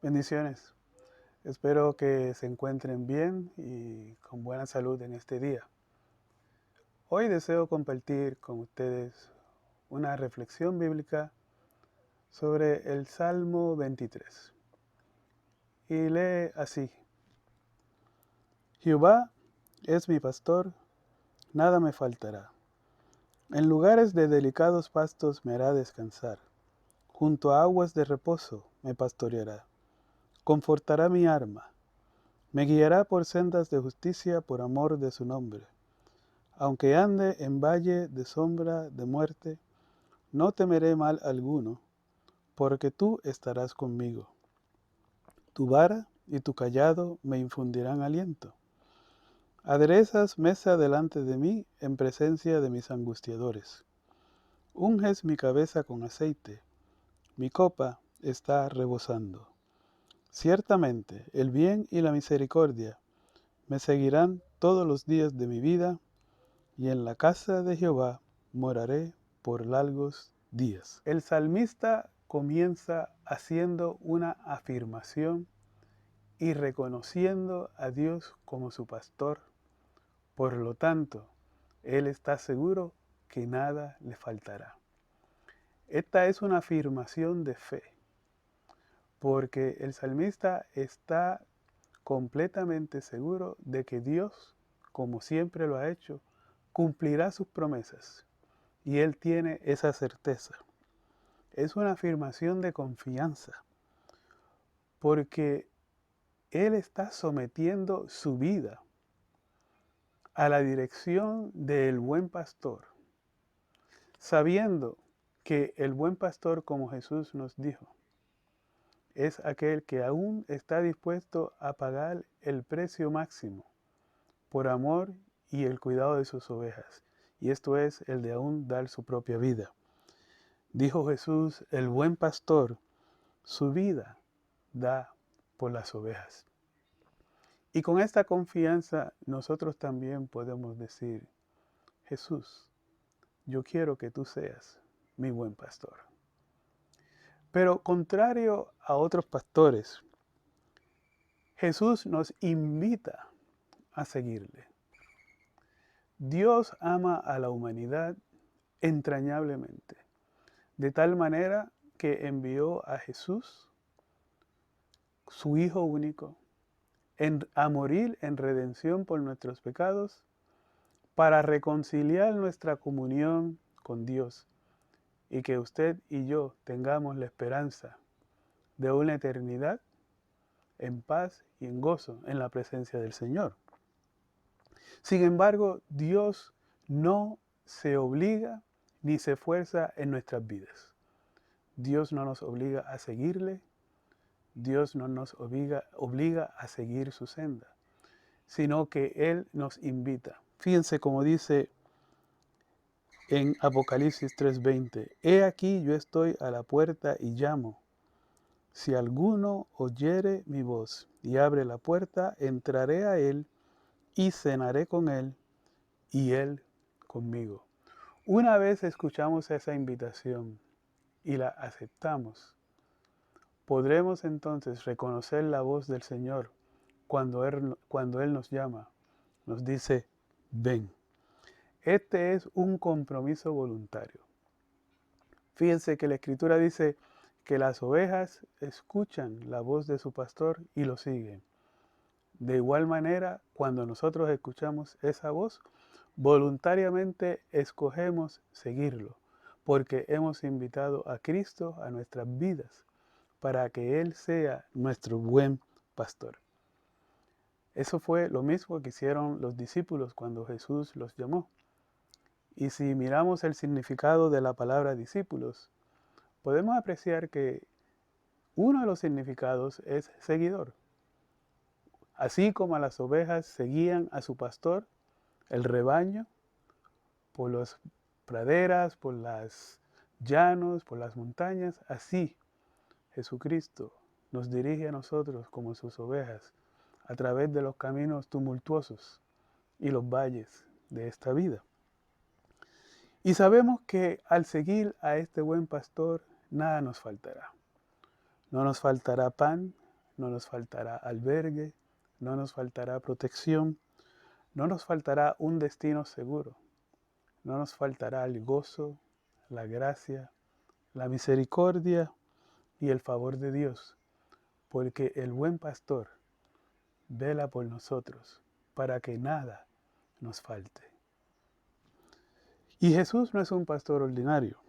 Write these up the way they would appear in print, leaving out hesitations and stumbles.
Bendiciones. Espero que se encuentren bien y con buena salud en este día. Hoy deseo compartir con ustedes una reflexión bíblica sobre el Salmo 23. Y lee así: Jehová es mi pastor, nada me faltará. En lugares de delicados pastos me hará descansar. Junto a aguas de reposo me pastoreará. Confortará mi alma. Me guiará por sendas de justicia por amor de su nombre. Aunque ande en valle de sombra de muerte, no temeré mal alguno, porque tú estarás conmigo. Tu vara y tu cayado me infundirán aliento. Aderezas mesa delante de mí en presencia de mis angustiadores. Unges mi cabeza con aceite, mi copa está rebosando. Ciertamente el bien y la misericordia me seguirán todos los días de mi vida, y en la casa de Jehová moraré por largos días. El salmista comienza haciendo una afirmación y reconociendo a Dios como su pastor. Por lo tanto, él está seguro que nada le faltará. Esta es una afirmación de fe, porque el salmista está completamente seguro de que Dios, como siempre lo ha hecho, cumplirá sus promesas. Y él tiene esa certeza. Es una afirmación de confianza, porque él está sometiendo su vida a la dirección del buen pastor, sabiendo que el buen pastor, como Jesús nos dijo, es aquel que aún está dispuesto a pagar el precio máximo por amor y el cuidado de sus ovejas. Y esto es el de aún dar su propia vida. Dijo Jesús, el buen pastor, su vida da por las ovejas. Y con esta confianza nosotros también podemos decir, Jesús, yo quiero que tú seas mi buen pastor. Pero contrario a otros pastores, Jesús nos invita a seguirle. Dios ama a la humanidad entrañablemente, de tal manera que envió a Jesús, su Hijo único, a morir en redención por nuestros pecados, para reconciliar nuestra comunión con Dios y que usted y yo tengamos la esperanza de una eternidad en paz y en gozo en la presencia del Señor. Sin embargo, Dios no se obliga ni se fuerza en nuestras vidas. Dios no nos obliga a seguirle, Dios no nos obliga a seguir su senda, sino que Él nos invita. Fíjense como dice en Apocalipsis 3:20, he aquí yo estoy a la puerta y llamo. Si alguno oyere mi voz y abre la puerta, entraré a él y cenaré con él y él conmigo. Una vez escuchamos esa invitación y la aceptamos, podremos entonces reconocer la voz del Señor cuando Él nos llama, nos dice, ven. Este es un compromiso voluntario. Fíjense que la Escritura dice que las ovejas escuchan la voz de su pastor y lo siguen. De igual manera, cuando nosotros escuchamos esa voz, voluntariamente escogemos seguirlo, porque hemos invitado a Cristo a nuestras vidas para que Él sea nuestro buen pastor. Eso fue lo mismo que hicieron los discípulos cuando Jesús los llamó. Y si miramos el significado de la palabra discípulos, podemos apreciar que uno de los significados es seguidor. Así como las ovejas seguían a su pastor, el rebaño, por las praderas, por los llanos, por las montañas, así Jesucristo nos dirige a nosotros como sus ovejas a través de los caminos tumultuosos y los valles de esta vida. Y sabemos que al seguir a este buen pastor, nada nos faltará. No nos faltará pan, no nos faltará albergue, no nos faltará protección, no nos faltará un destino seguro, no nos faltará el gozo, la gracia, la misericordia y el favor de Dios, porque el buen pastor vela por nosotros para que nada nos falte. Y Jesús no es un pastor ordinario.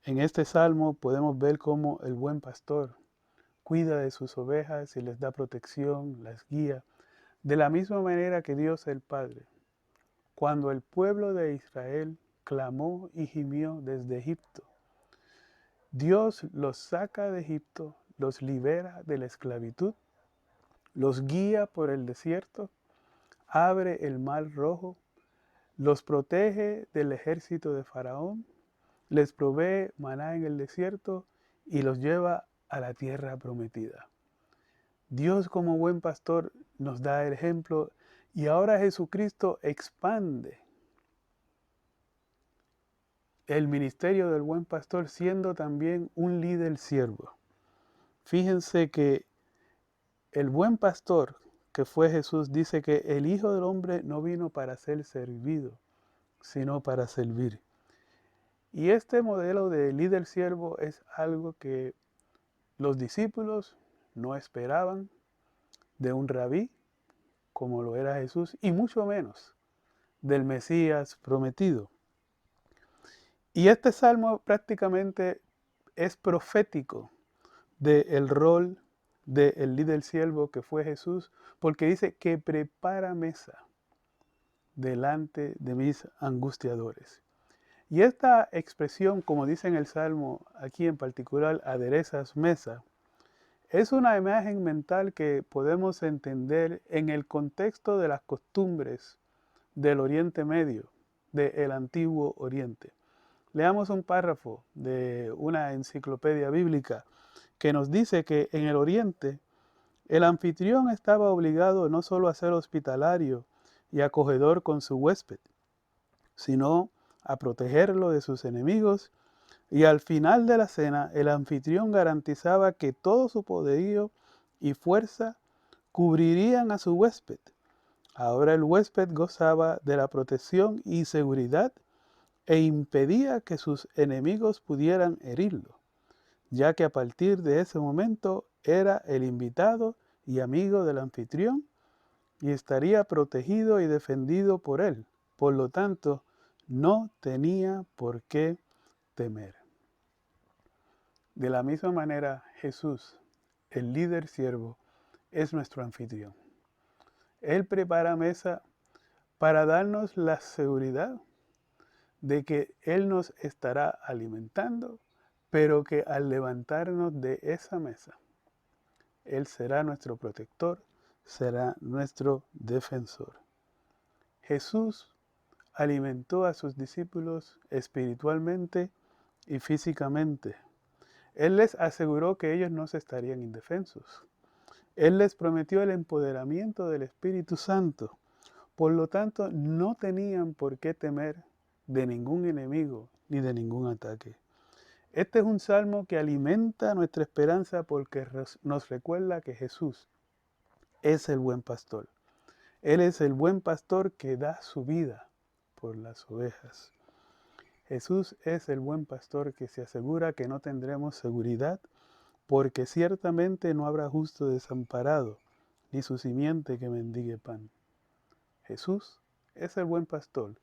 En este salmo podemos ver cómo el buen pastor cuida de sus ovejas y les da protección, las guía, de la misma manera que Dios el Padre. Cuando el pueblo de Israel clamó y gimió desde Egipto, Dios los saca de Egipto, los libera de la esclavitud, los guía por el desierto, abre el mar rojo, los protege del ejército de Faraón, les provee maná en el desierto y los lleva a la tierra prometida. Dios como buen pastor nos da el ejemplo y ahora Jesucristo expande el ministerio del buen pastor siendo también un líder siervo. Fíjense que el buen pastor que fue Jesús dice que el Hijo del Hombre no vino para ser servido, sino para servir. Y este modelo de líder siervo es algo que los discípulos no esperaban de un rabí como lo era Jesús y mucho menos del Mesías prometido. Y este salmo prácticamente es profético del rol del líder siervo que fue Jesús, porque dice que prepara mesa delante de mis angustiadores. Y esta expresión, como dice en el salmo, aquí en particular, aderezas mesa, es una imagen mental que podemos entender en el contexto de las costumbres del Oriente Medio, del Antiguo Oriente. Leamos un párrafo de una enciclopedia bíblica que nos dice que en el Oriente el anfitrión estaba obligado no solo a ser hospitalario y acogedor con su huésped, sino a protegerlo de sus enemigos, y al final de la cena el anfitrión garantizaba que todo su poderío y fuerza cubrirían a su huésped. Ahora el huésped gozaba de la protección y seguridad e impedía que sus enemigos pudieran herirlo, ya que a partir de ese momento era el invitado y amigo del anfitrión y estaría protegido y defendido por él. Por lo tanto, no tenía por qué temer. De la misma manera, Jesús, el líder siervo, es nuestro anfitrión. Él prepara mesa para darnos la seguridad de que Él nos estará alimentando, pero que al levantarnos de esa mesa, Él será nuestro protector, será nuestro defensor. Jesús alimentó a sus discípulos espiritualmente y físicamente. Él les aseguró que ellos no se estarían indefensos. Él les prometió el empoderamiento del Espíritu Santo. Por lo tanto, no tenían por qué temer de ningún enemigo ni de ningún ataque. Este es un salmo que alimenta nuestra esperanza porque nos recuerda que Jesús es el buen pastor. Él es el buen pastor que da su vida por las ovejas. Jesús es el buen pastor que se asegura que no tendremos seguridad porque ciertamente no habrá justo desamparado, ni su simiente que mendigue pan. Jesús es el buen pastor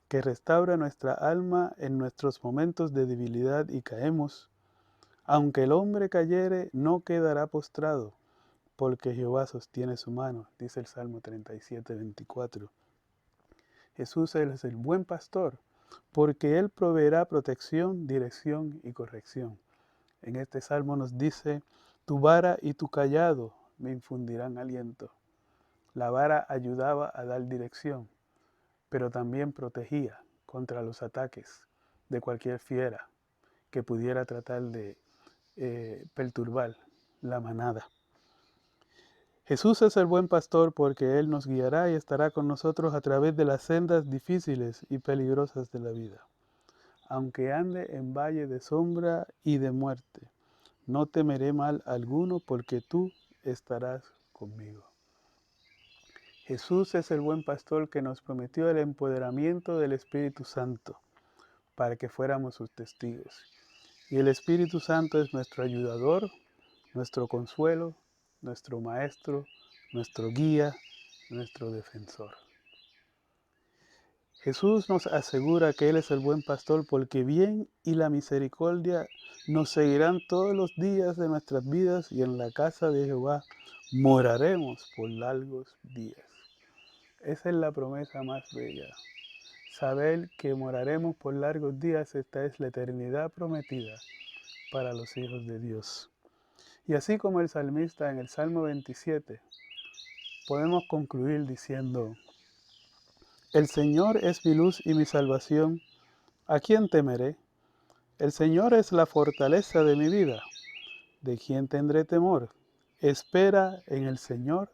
que restaura nuestra alma en nuestros momentos de debilidad y caemos. Aunque el hombre cayere, no quedará postrado, porque Jehová sostiene su mano, dice el Salmo 37, 24. Jesús es el buen pastor, porque Él proveerá protección, dirección y corrección. En este salmo nos dice, tu vara y tu cayado me infundirán aliento. La vara ayudaba a dar dirección, pero también protegía contra los ataques de cualquier fiera que pudiera tratar de perturbar la manada. Jesús es el buen pastor porque Él nos guiará y estará con nosotros a través de las sendas difíciles y peligrosas de la vida. Aunque ande en valle de sombra y de muerte, no temeré mal alguno porque tú estarás conmigo. Jesús es el buen pastor que nos prometió el empoderamiento del Espíritu Santo para que fuéramos sus testigos. Y el Espíritu Santo es nuestro ayudador, nuestro consuelo, nuestro maestro, nuestro guía, nuestro defensor. Jesús nos asegura que Él es el buen pastor porque bien y la misericordia nos seguirán todos los días de nuestras vidas y en la casa de Jehová moraremos por largos días. Esa es la promesa más bella. Saber que moraremos por largos días, esta es la eternidad prometida para los hijos de Dios. Y así como el salmista en el Salmo 27, podemos concluir diciendo: el Señor es mi luz y mi salvación, ¿a quién temeré? El Señor es la fortaleza de mi vida, ¿de quién tendré temor? Espera en el Señor,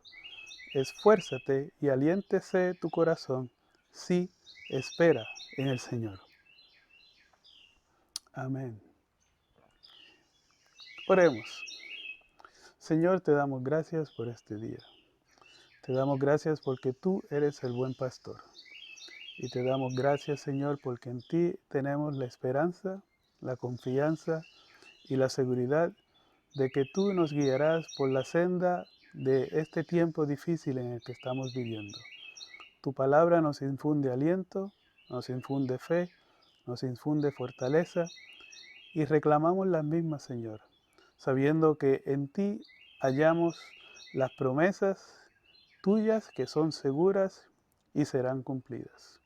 esfuérzate y aliéntese tu corazón, sí, espera en el Señor. Amén. Oremos. Señor, te damos gracias por este día. Te damos gracias porque tú eres el buen pastor. Y te damos gracias, Señor, porque en ti tenemos la esperanza, la confianza y la seguridad de que tú nos guiarás por la senda de este tiempo difícil en el que estamos viviendo. Tu palabra nos infunde aliento, nos infunde fe, nos infunde fortaleza y reclamamos las mismas, Señor, sabiendo que en ti hallamos las promesas tuyas que son seguras y serán cumplidas.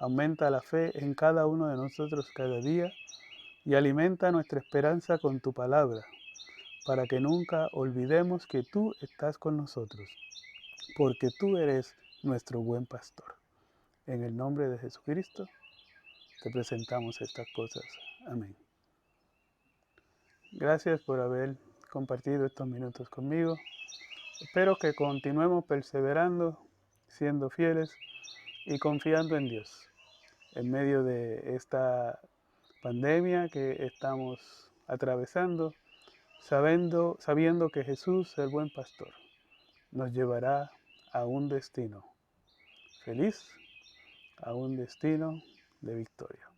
Aumenta la fe en cada uno de nosotros cada día y alimenta nuestra esperanza con tu palabra, para que nunca olvidemos que tú estás con nosotros, porque tú eres nuestro buen pastor. En el nombre de Jesucristo te presentamos estas cosas. Amén. Gracias por haber compartido estos minutos conmigo. Espero que continuemos perseverando, siendo fieles y confiando en Dios en medio de esta pandemia que estamos atravesando, sabiendo que Jesús, el buen pastor, nos llevará a un destino feliz, a un destino de victoria.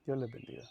Dios les bendiga.